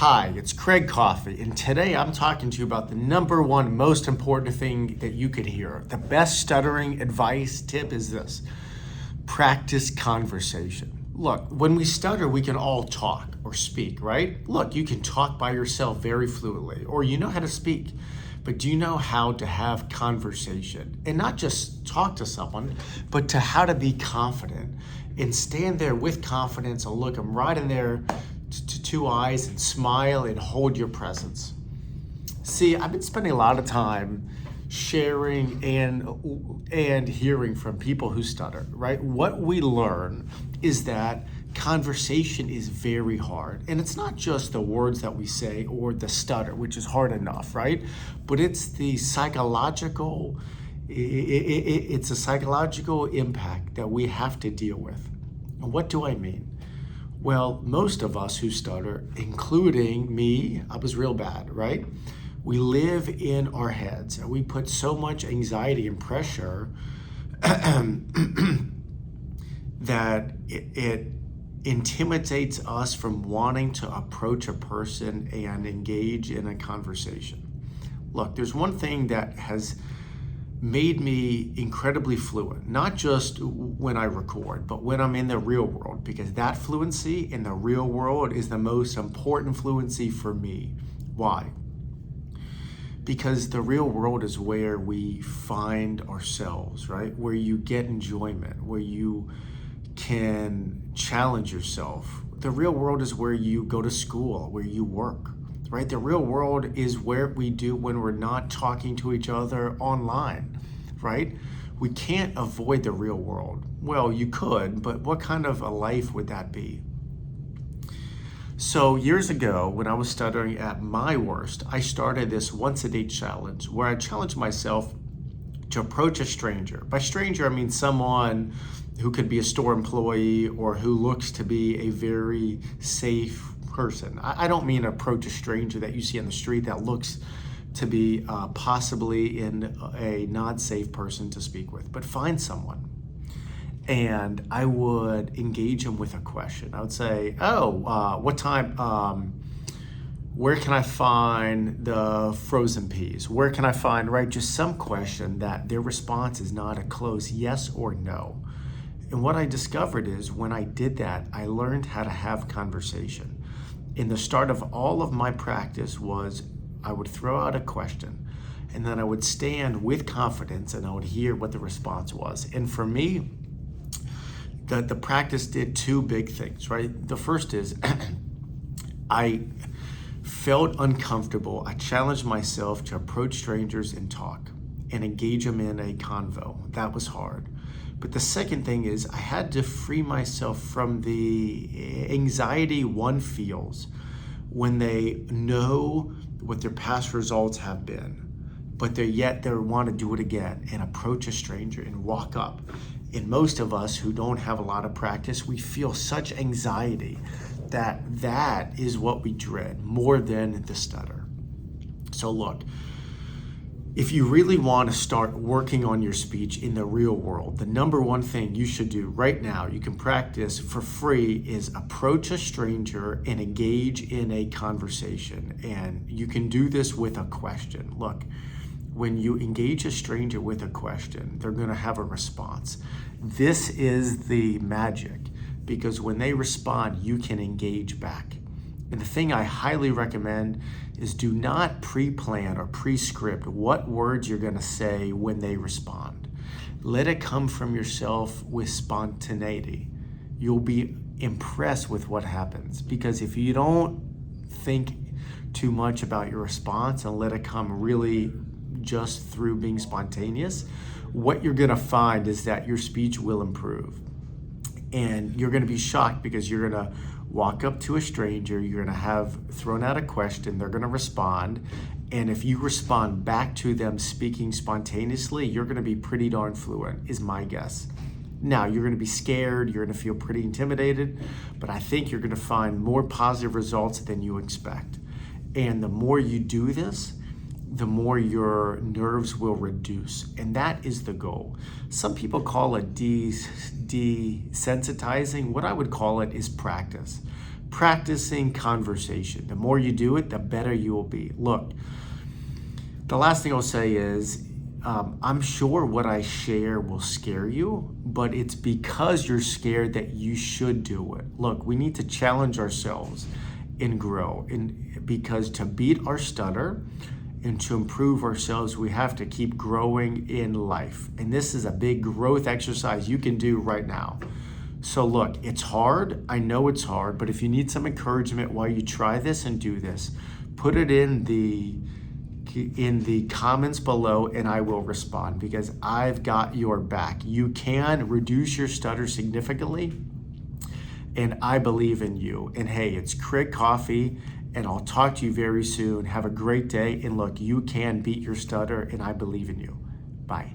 Hi, it's Craig Coffey, and today I'm talking to you about the number one most important thing that you could hear. The best stuttering advice tip is this: practice conversation. Look, when we stutter, we can all talk or speak, right? Look, you can talk by yourself very fluently, or you know how to speak, but do you know how to have conversation? And not just talk to someone, but to how to be confident and stand there with confidence and look them right in their two eyes and smile and hold your presence. See, I've been spending a lot of time sharing and hearing from people who stutter, right? What we learn is that conversation is very hard. And it's not just the words that we say or the stutter, which is hard enough, right? But it's the psychological, it's a psychological impact that we have to deal with. And what do I mean? Well, most of us who stutter, including me, I was real bad, right? We live in our heads and we put so much anxiety and pressure that it intimidates us from wanting to approach a person and engage in a conversation. Look, there's one thing that has made me incredibly fluent, not just when I record, but when I'm in the real world, because that fluency in the real world is the most important fluency for me. Why? Because the real world is where we find ourselves, right? Where you get enjoyment, where you can challenge yourself. The real world is where you go to school, where you work, right? The real world is where we do when we're not talking to each other online, right? We can't avoid the real world. Well, you could, but what kind of a life would that be? So years ago, when I was stuttering at my worst, I started this once a day challenge where I challenged myself to approach a stranger. By stranger, I mean someone who could be a store employee or who looks to be a very safe person. I don't mean approach a stranger that you see on the street that looks to be possibly in a not safe person to speak with, but find someone. And I would engage them with a question. I would say, what time, where can I find the frozen peas? Where can I find, right? Just some question that their response is not a close yes or no. And what I discovered is when I did that, I learned how to have conversation. In the start of all of my practice was I would throw out a question and then I would stand with confidence and I would hear what the response was. And for me, the practice did two big things, right? The first is I felt uncomfortable. I challenged myself to approach strangers and talk and engage them in a convo. That was hard. But the second thing is I had to free myself from the anxiety one feels when they know what their past results have been, but they want to do it again and approach a stranger and walk up. And most of us who don't have a lot of practice, we feel such anxiety that is what we dread more than the stutter. So look, if you really want to start working on your speech in the real world, the number one thing you should do right now, you can practice for free, is approach a stranger and engage in a conversation. And you can do this with a question. Look, when you engage a stranger with a question, they're going to have a response. This is the magic, because when they respond, you can engage back. And the thing I highly recommend is do not pre-plan or pre-script what words you're going to say when they respond. Let it come from yourself with spontaneity. You'll be impressed with what happens, because if you don't think too much about your response and let it come really just through being spontaneous, what you're going to find is that your speech will improve. And you're going to be shocked because you're going to walk up to a stranger, you're going to have thrown out a question, they're going to respond, and if you respond back to them speaking spontaneously, you're going to be pretty darn fluent, is my guess. Now, you're going to be scared, you're going to feel pretty intimidated, but I think you're going to find more positive results than you expect. And the more you do this, the more your nerves will reduce. And that is the goal. Some people call it desensitizing. What I would call it is practice. practicing conversation. The more you do it, the better you will be. Look, the last thing I'll say is, I'm sure what I share will scare you, but it's because you're scared that you should do it. Look, we need to challenge ourselves and grow. And because to beat our stutter and to improve ourselves, we have to keep growing in life. And this is a big growth exercise you can do right now. So look, it's hard. I know it's hard, but if you need some encouragement while you try this and do this, put it in the comments below and I will respond, because I've got your back. You can reduce your stutter significantly, and I believe in you. And hey, it's Craig Coffey, and I'll talk to you very soon. Have a great day, and look, you can beat your stutter, and I believe in you. Bye.